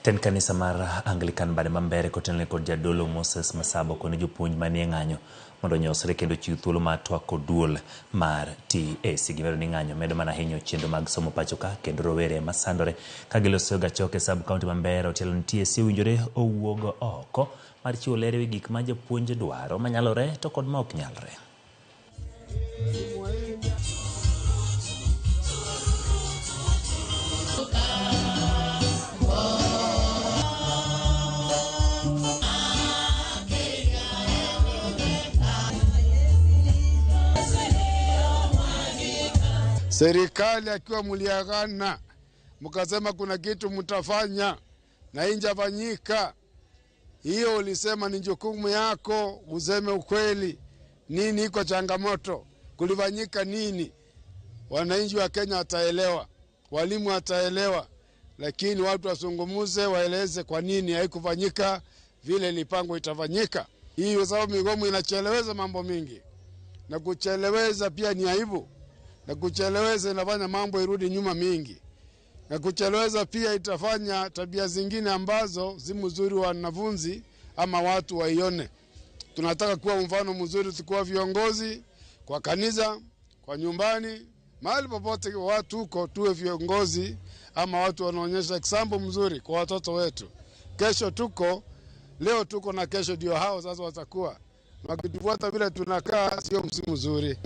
Ten kanisa mar Anglican bade mambere kotenle kod jadolo Moses Masabo koni jopuonj manie ng'anyo mondo nyosre kendo chiw thuolo mar twako duol mar TAC. Gimero ni ng'anyo medo mana hinyo chenro mag somo pacho ka kendo rowere masandore ka giloso gachoke sub county mambere otielo ni TAC owinjore owuogo oko mar chiwo ler ewi gik ma jopuonj dwaro manyalore to kod ma ok nyalre. Serikali akiwa mliagana mkasema kuna kitu mtafanya na injafanyika, hiyo ulisema ni jukumu yako useme ukweli. Nini iko changamoto? Kulifanyika nini? Wananchi wa Kenya wataelewa, walimu wataelewa, lakini watu wasungumuze waeleze kwa nini haikufanyika vile lipango itafanyika. Hii kwa sababu migomo inacheleweza mambo mingi, na kucheleweza pia ni aibu, na kucheleweza inafanya mambo irudi nyuma mingi, na kucheleweza pia itafanya tabia zingine ambazo si mzuri wa wanafunzi ama watu waione. Tunataka kuwa mfano mzuri, tukua viongozi kwa kanisa, kwa nyumbani, mahali popote watu huko tuwe viongozi ama watu wanaonyesha example mzuri kwa watoto wetu. Kesho tuko, leo tuko na kesho ndio hao sasa watakuwa. Na wakitufuata vile tunakaa sio msimu mzuri.